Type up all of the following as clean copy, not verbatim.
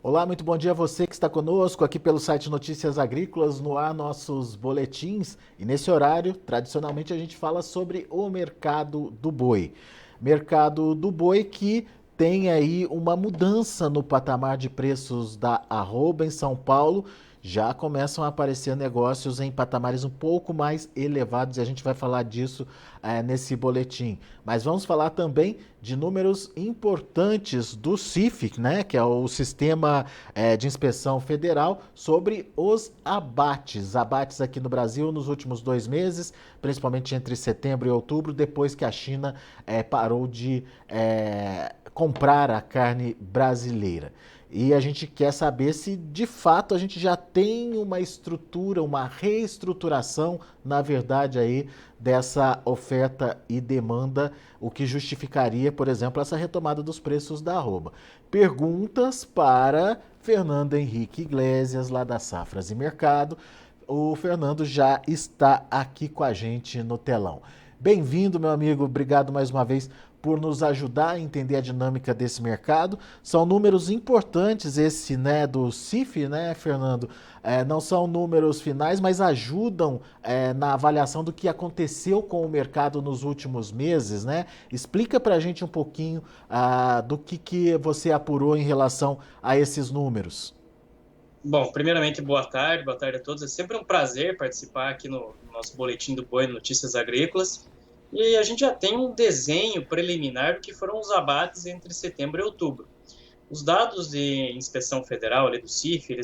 Olá, muito bom dia a você que está conosco aqui pelo site Notícias Agrícolas, no ar nossos boletins. E nesse horário, tradicionalmente, a gente fala sobre o mercado do boi. Mercado do boi que tem aí uma mudança no patamar de preços da arroba em São Paulo. Já começam a aparecer negócios em patamares um pouco mais elevados e a gente vai falar disso nesse boletim. Mas vamos falar também de números importantes do CIF, né, que é o Sistema de Inspeção Federal, sobre os abates. Abates aqui no Brasil nos últimos 2 meses, principalmente entre setembro e outubro, depois que a China parou de comprar a carne brasileira. E a gente quer saber se de fato a gente já tem uma estrutura, uma reestruturação, na verdade, aí dessa oferta e demanda, o que justificaria, por exemplo, essa retomada dos preços da arroba. Perguntas para Fernando Henrique Iglesias, lá da Safras e Mercado. O Fernando já está aqui com a gente no telão. Bem-vindo, meu amigo. Obrigado mais uma vez por nos ajudar a entender a dinâmica desse mercado. São números importantes esse, né, do CIF, né, Fernando? Não são números finais, mas ajudam na avaliação do que aconteceu com o mercado nos últimos meses, né? Explica para a gente um pouquinho do que você apurou em relação a esses números. Bom, primeiramente, boa tarde a todos. É sempre um prazer participar aqui no nosso Boletim do Boi Notícias Agrícolas. E a gente já tem um desenho preliminar do que foram os abates entre setembro e outubro. Os dados de inspeção federal, ali do CIF,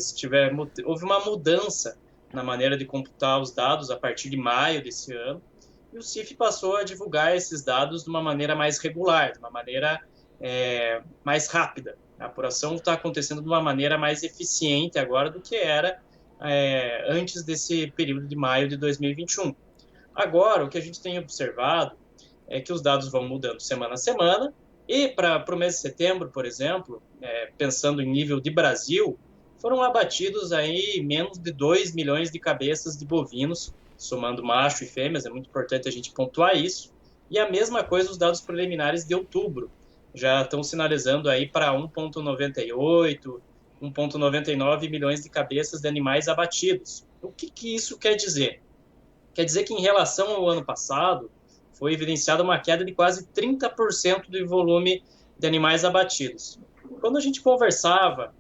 houve uma mudança na maneira de computar os dados a partir de maio desse ano, e o CIF passou a divulgar esses dados de uma maneira mais regular, de uma maneira mais rápida. A apuração está acontecendo de uma maneira mais eficiente agora do que era antes desse período de maio de 2021. Agora, o que a gente tem observado é que os dados vão mudando semana a semana, e para o mês de setembro, por exemplo, pensando em nível de Brasil, foram abatidos aí menos de 2 milhões de cabeças de bovinos, somando macho e fêmeas, é muito importante a gente pontuar isso, e a mesma coisa os dados preliminares de outubro, já estão sinalizando aí para 1,98, 1,99 milhões de cabeças de animais abatidos. O que isso quer dizer? Quer dizer que, em relação ao ano passado, foi evidenciada uma queda de quase 30% do volume de animais abatidos. Quando a gente conversava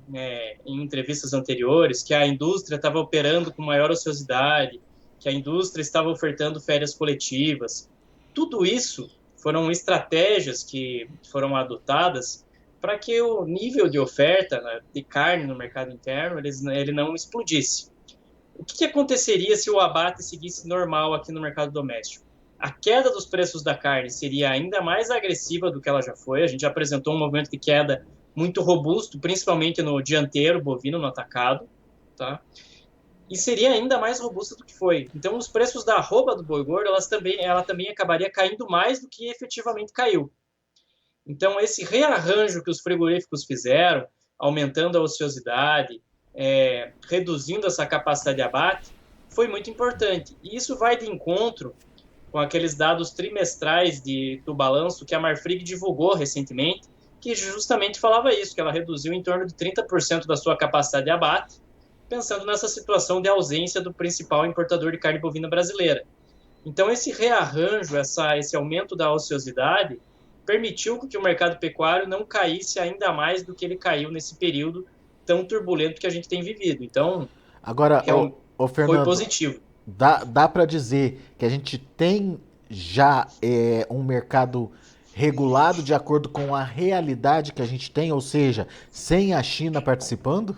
em entrevistas anteriores que a indústria estava operando com maior ociosidade, que a indústria estava ofertando férias coletivas, tudo isso foram estratégias que foram adotadas para que o nível de oferta, né, de carne no mercado interno ele não explodisse. O que aconteceria se o abate seguisse normal aqui no mercado doméstico? A queda dos preços da carne seria ainda mais agressiva do que ela já foi. A gente apresentou um movimento de queda muito robusto, principalmente no dianteiro bovino, no atacado, tá? E seria ainda mais robusta do que foi. Então, os preços da arroba do boi gordo, ela também acabaria caindo mais do que efetivamente caiu. Então, esse rearranjo que os frigoríficos fizeram, aumentando a ociosidade, reduzindo essa capacidade de abate, foi muito importante. E isso vai de encontro com aqueles dados trimestrais do balanço que a Marfrig divulgou recentemente, que justamente falava isso, que ela reduziu em torno de 30% da sua capacidade de abate, pensando nessa situação de ausência do principal importador de carne bovina brasileira. Então, esse rearranjo, esse aumento da ociosidade, permitiu que o mercado pecuário não caísse ainda mais do que ele caiu nesse período tão turbulento que a gente tem vivido. Então, Agora, foi Fernando, positivo. dá para dizer que a gente tem já um mercado regulado de acordo com a realidade que a gente tem, ou seja, sem a China participando?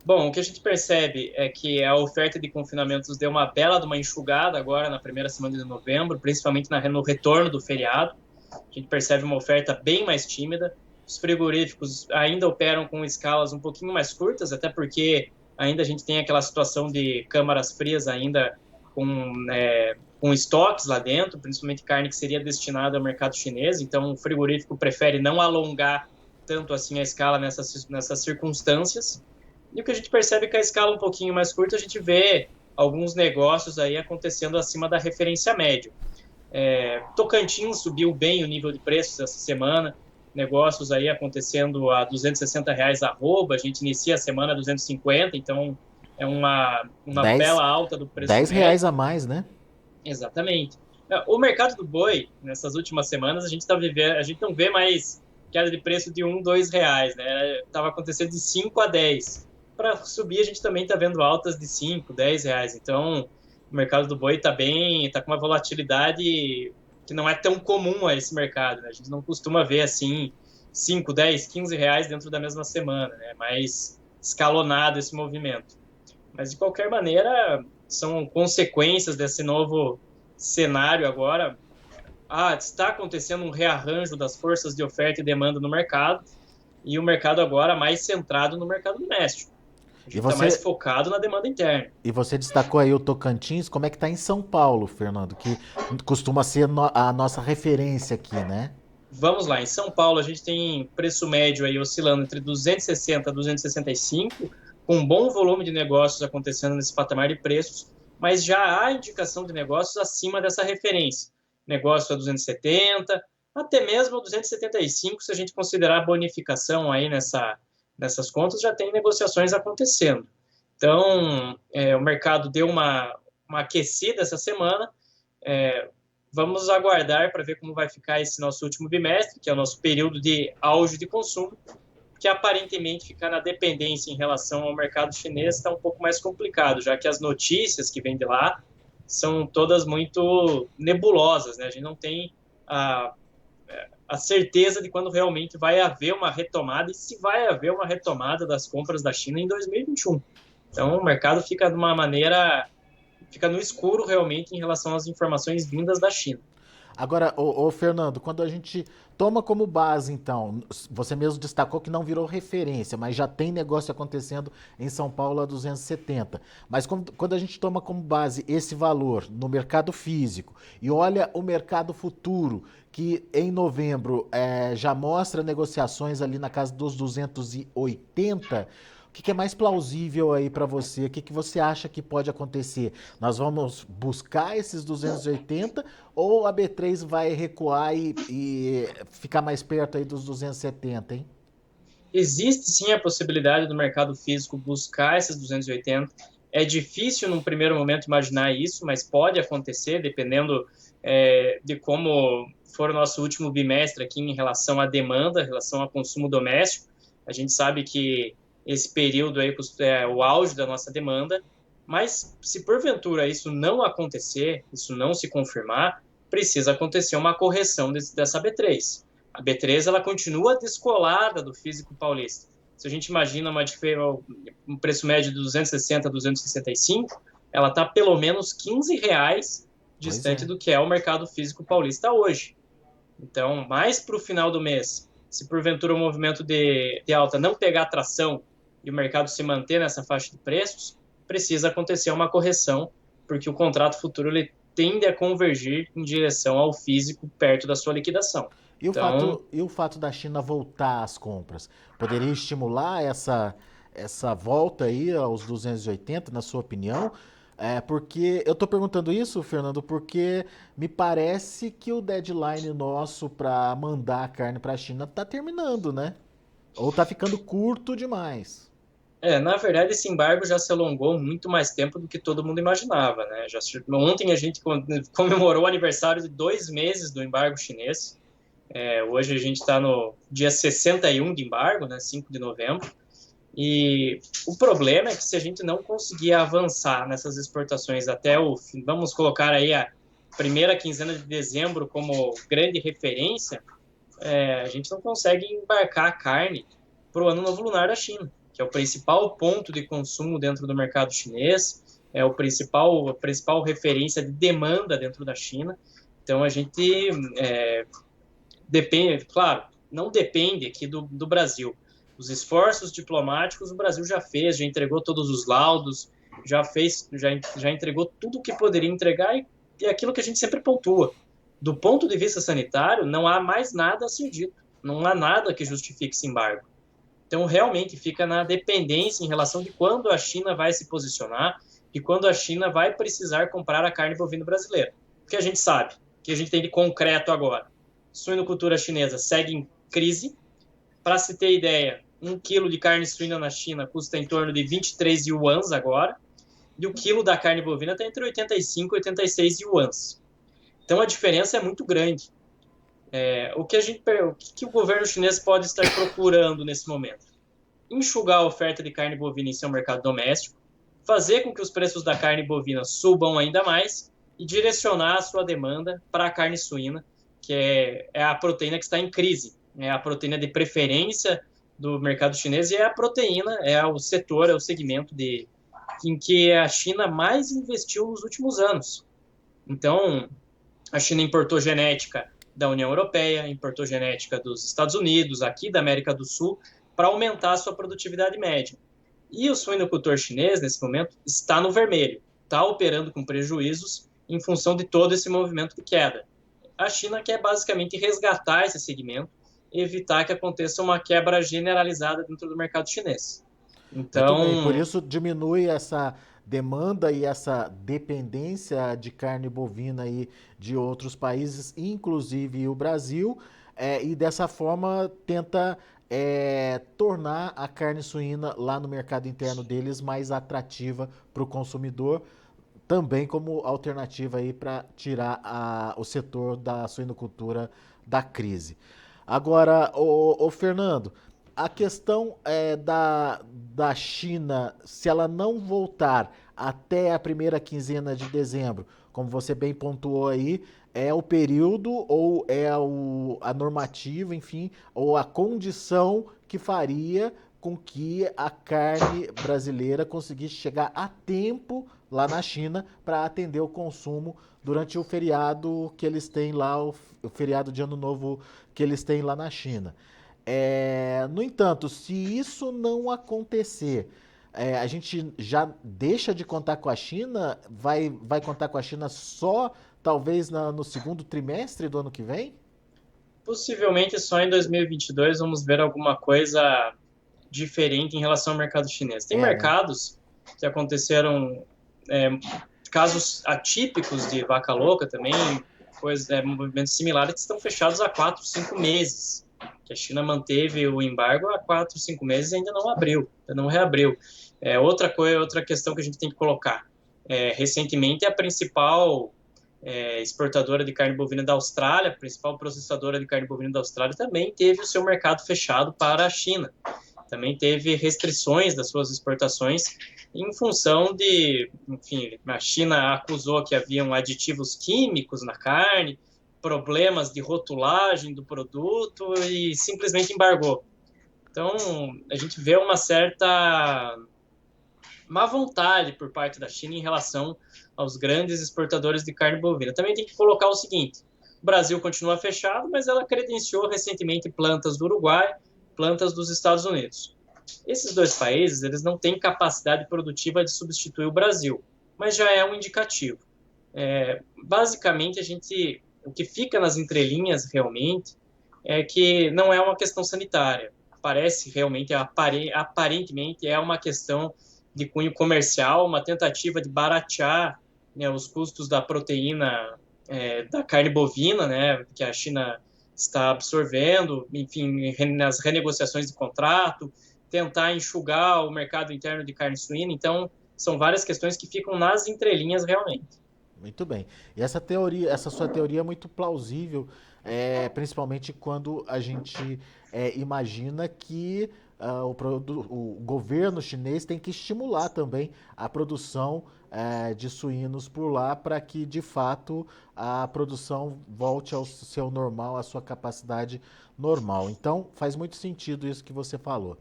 Bom, o que a gente percebe é que a oferta de confinamentos deu uma bela de uma enxugada agora na primeira semana de novembro, principalmente no retorno do feriado. A gente percebe uma oferta bem mais tímida. Os frigoríficos ainda operam com escalas um pouquinho mais curtas, até porque ainda a gente tem aquela situação de câmaras frias ainda com estoques lá dentro, principalmente carne que seria destinada ao mercado chinês. Então, o frigorífico prefere não alongar tanto assim a escala nessas circunstâncias. E o que a gente percebe é que a escala um pouquinho mais curta, a gente vê alguns negócios aí acontecendo acima da referência média. Tocantins subiu bem o nível de preços essa semana, negócios aí acontecendo a R$ 260 arroba, a gente inicia a semana a 250, então é uma 10, bela alta do preço R$ 10 médio. a mais, né? Exatamente. O mercado do boi, nessas últimas semanas, a gente está vivendo, a gente não vê mais queda de preço de R$ 1, R$ 2, né? Estava acontecendo de 5 a 10. Para subir, a gente também está vendo altas de 5, R$ 10. Então, o mercado do boi está com uma volatilidade que não é tão comum a esse mercado, né? A gente não costuma ver assim 5, 10, R$ 15 dentro da mesma semana, né? Mais escalonado esse movimento. Mas, de qualquer maneira, são consequências desse novo cenário agora. Está acontecendo um rearranjo das forças de oferta e demanda no mercado, e o mercado agora mais centrado no mercado doméstico. A E gente está mais você, focado na demanda interna. e você destacou aí o Tocantins, como é que tá em São Paulo, Fernando? Que costuma ser a nossa referência aqui, né? Vamos lá, em São Paulo a gente tem preço médio aí oscilando entre 260 a 265, com um bom volume de negócios acontecendo nesse patamar de preços, mas já há indicação de negócios acima dessa referência. Negócio a 270, até mesmo a 275, se a gente considerar a bonificação aí nessas contas, já tem negociações acontecendo. Então, o mercado deu uma aquecida essa semana. Vamos aguardar para ver como vai ficar esse nosso último bimestre, que é o nosso período de auge de consumo, que aparentemente ficar na dependência em relação ao mercado chinês está um pouco mais complicado, já que as notícias que vêm de lá são todas muito nebulosas, né? A gente não tem a certeza de quando realmente vai haver uma retomada e se vai haver uma retomada das compras da China em 2021. Então, o mercado fica de uma maneira, fica no escuro realmente em relação às informações vindas da China. Agora, Fernando, quando a gente toma como base, então, você mesmo destacou que não virou referência, mas já tem negócio acontecendo em São Paulo a 270. Mas quando a gente toma como base esse valor no mercado físico e olha o mercado futuro, que em novembro já mostra negociações ali na casa dos 280, o que é mais plausível aí para você? O que você acha que pode acontecer? Nós vamos buscar esses 280 ou a B3 vai recuar e ficar mais perto aí dos 270, hein? Existe sim a possibilidade do mercado físico buscar esses 280. É difícil num primeiro momento imaginar isso, mas pode acontecer, dependendo de como for o nosso último bimestre aqui em relação à demanda, em relação ao consumo doméstico. A gente sabe que esse período aí é o auge da nossa demanda, mas se porventura isso não acontecer, isso não se confirmar, precisa acontecer uma correção dessa B3. A B3 ela continua descolada do físico paulista. Se a gente imagina um preço médio de 260 a 265, ela está pelo menos R$ 15 distante do que é o mercado físico paulista hoje. Então, mais para o final do mês, se porventura o movimento de alta não pegar tração e o mercado se manter nessa faixa de preços, precisa acontecer uma correção, porque o contrato futuro ele tende a convergir em direção ao físico perto da sua liquidação. E o fato da China voltar às compras, poderia estimular essa volta aí aos 280, na sua opinião? Porque eu estou perguntando isso, Fernando, porque me parece que o deadline nosso para mandar a carne para a China está terminando, né? Ou está ficando curto demais. Na verdade, esse embargo já se alongou muito mais tempo do que todo mundo imaginava, né? Ontem a gente comemorou o aniversário de 2 meses do embargo chinês. Hoje a gente está no dia 61 de embargo, né, 5 de novembro, e o problema é que se a gente não conseguir avançar nessas exportações até o fim, vamos colocar aí a primeira quinzena de dezembro como grande referência, a gente não consegue embarcar a carne para o Ano Novo Lunar da China, que é o principal ponto de consumo dentro do mercado chinês, é a principal referência de demanda dentro da China. Então a gente depende, claro, não depende aqui do Brasil. Os esforços diplomáticos o Brasil já fez, já entregou todos os laudos, já entregou tudo o que poderia entregar e é aquilo que a gente sempre pontua. Do ponto de vista sanitário, não há mais nada a ser dito. Não há nada que justifique esse embargo. Então, realmente, fica na dependência em relação de quando a China vai se posicionar e quando a China vai precisar comprar a carne bovina brasileira. Porque a gente sabe, que a gente tem de concreto agora. Suinocultura chinesa segue crise. Para se ter ideia, 1 quilo de carne suína na China custa em torno de 23 yuans agora, e o quilo da carne bovina está entre 85 e 86 yuans. Então a diferença é muito grande. O que o governo chinês pode estar procurando nesse momento? Enxugar a oferta de carne bovina em seu mercado doméstico, fazer com que os preços da carne bovina subam ainda mais e direcionar a sua demanda para a carne suína, que é a proteína que está em crise, é a proteína de preferência do mercado chinês e é a proteína, é o setor, é o segmento em que a China mais investiu nos últimos anos. Então, a China importou genética da União Europeia, importou genética dos Estados Unidos, aqui da América do Sul, para aumentar a sua produtividade média. E o suinocultor chinês, nesse momento, está no vermelho, está operando com prejuízos em função de todo esse movimento de queda. A China quer basicamente resgatar esse segmento e evitar que aconteça uma quebra generalizada dentro do mercado chinês. Muito bem, por Então, isso diminui essa demanda e essa dependência de carne bovina aí de outros países, inclusive o Brasil, e dessa forma tenta tornar a carne suína lá no mercado interno deles mais atrativa para o consumidor, também como alternativa aí para tirar o setor da suinocultura da crise. Agora, o Fernando, a questão da China, se ela não voltar até a primeira quinzena de dezembro, como você bem pontuou aí, é o período ou é a normativa, enfim, ou a condição que faria com que a carne brasileira conseguisse chegar a tempo lá na China para atender o consumo durante o feriado que eles têm lá, o feriado de Ano Novo que eles têm lá na China. No entanto, se isso não acontecer, a gente já deixa de contar com a China? Vai contar com a China só talvez no segundo trimestre do ano que vem? possivelmente só em 2022 vamos ver alguma coisa diferente em relação ao mercado chinês. Tem Né? mercados que aconteceram é, casos atípicos de vaca louca também, movimentos similares que estão fechados há 4, 5 meses. Que a China manteve o embargo há 4, 5 meses e ainda não abriu, ainda não reabriu. Outra questão que a gente tem que colocar. Recentemente, a principal exportadora de carne bovina da Austrália, a principal processadora de carne bovina da Austrália, também teve o seu mercado fechado para a China. Também teve restrições das suas exportações em função de, enfim, a China acusou que haviam aditivos químicos na carne, problemas de rotulagem do produto e simplesmente embargou. Então, a gente vê uma certa má vontade por parte da China em relação aos grandes exportadores de carne bovina. Também tem que colocar o seguinte, o Brasil continua fechado, mas ela credenciou recentemente plantas do Uruguai, plantas dos Estados Unidos. Esses dois países, eles não têm capacidade produtiva de substituir o Brasil, mas já é um indicativo. Basicamente, o que fica nas entrelinhas realmente é que não é uma questão sanitária. Parece realmente, aparentemente, é uma questão de cunho comercial, uma tentativa de baratear, né, os custos da proteína da carne bovina, né, que a China está absorvendo, enfim, nas renegociações de contrato, tentar enxugar o mercado interno de carne suína. Então, são várias questões que ficam nas entrelinhas realmente. Muito bem. E essa sua teoria é muito plausível, principalmente quando a gente imagina que o governo chinês tem que estimular também a produção de suínos por lá para que, de fato, a produção volte ao seu normal, à sua capacidade normal. Então, faz muito sentido isso que você falou.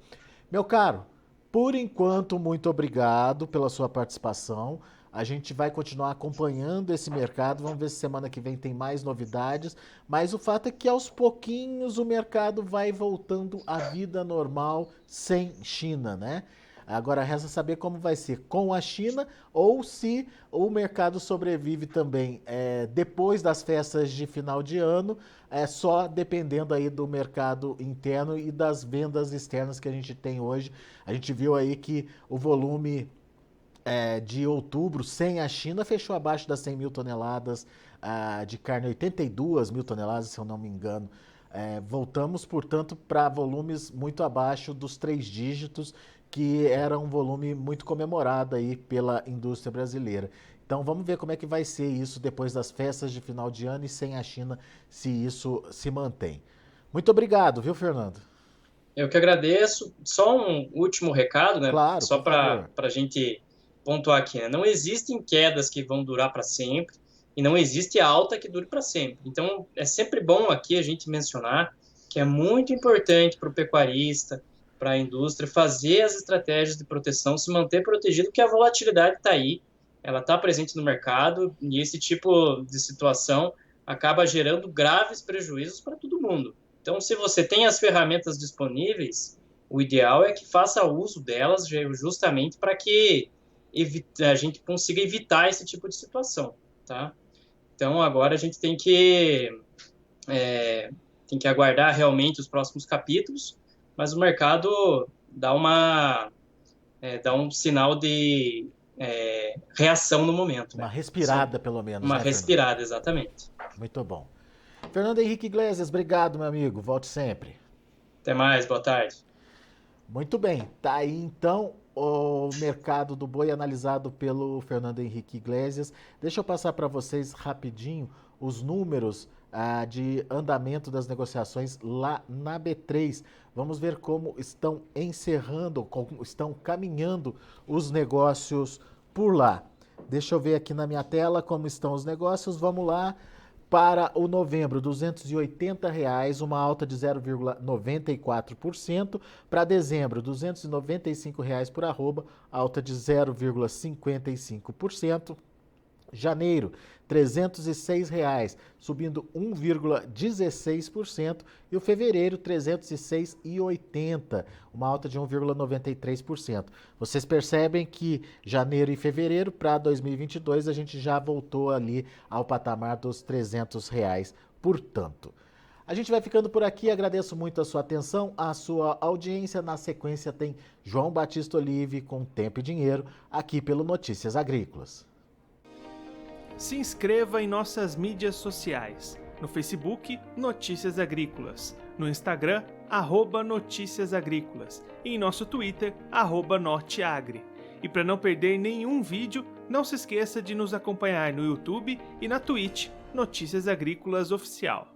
Meu caro, por enquanto, muito obrigado pela sua participação. A gente vai continuar acompanhando esse mercado. Vamos ver se semana que vem tem mais novidades. Mas o fato é que aos pouquinhos o mercado vai voltando à vida normal sem China, né? Agora resta saber como vai ser com a China ou se o mercado sobrevive também depois das festas de final de ano, só dependendo aí do mercado interno e das vendas externas que a gente tem hoje. A gente viu aí que o volume de outubro, sem a China, fechou abaixo das 100 mil toneladas de carne, 82 mil toneladas, se eu não me engano, Voltamos, portanto, para volumes muito abaixo dos 3 dígitos, que era um volume muito comemorado aí pela indústria brasileira. Então vamos ver como é que vai ser isso depois das festas de final de ano e sem a China, se isso se mantém. Muito obrigado, viu, Fernando? Eu que agradeço. Só um último recado, né? Claro, Só por para favor. a gente pontuar aqui, né? Não existem quedas que vão durar para sempre e não existe alta que dure para sempre. Então, é sempre bom aqui a gente mencionar que é muito importante para o pecuarista, para a indústria, fazer as estratégias de proteção, se manter protegido, porque a volatilidade está aí, ela está presente no mercado e esse tipo de situação acaba gerando graves prejuízos para todo mundo. Então, se você tem as ferramentas disponíveis, o ideal é que faça uso delas justamente para que a gente consiga evitar esse tipo de situação, tá? Então, agora a gente tem que aguardar realmente os próximos capítulos, mas o mercado dá um sinal de reação no momento, Uma né? respirada, pelo menos, Uma né, Fernando? respirada, exatamente. Muito bom. Fernando Henrique Iglesias, obrigado, meu amigo. Volte sempre. Até mais, boa tarde. Muito bem, tá aí então o mercado do boi analisado pelo Fernando Henrique Iglesias. Deixa eu passar para vocês rapidinho os números de andamento das negociações lá na B3. Vamos ver como estão encerrando, como estão caminhando os negócios por lá. Deixa eu ver aqui na minha tela como estão os negócios. Vamos lá. Para o novembro, R$ 280, uma alta de 0,94%. Para dezembro, R$ 295 por arroba, alta de 0,55%. Janeiro, R$ 306, subindo 1,16%. E o fevereiro, R$ 306,80, uma alta de 1,93%. Vocês percebem que janeiro e fevereiro, para 2022, a gente já voltou ali ao patamar dos R$ 300, portanto. A gente vai ficando por aqui, agradeço muito a sua atenção, a sua audiência. Na sequência tem João Batista Olive com Tempo e Dinheiro, aqui pelo Notícias Agrícolas. Se inscreva em nossas mídias sociais. No Facebook, Notícias Agrícolas. No Instagram, @Notícias Agrícolas. E em nosso Twitter, @Norteagri. E para não perder nenhum vídeo, não se esqueça de nos acompanhar no YouTube e na Twitch, Notícias Agrícolas Oficial.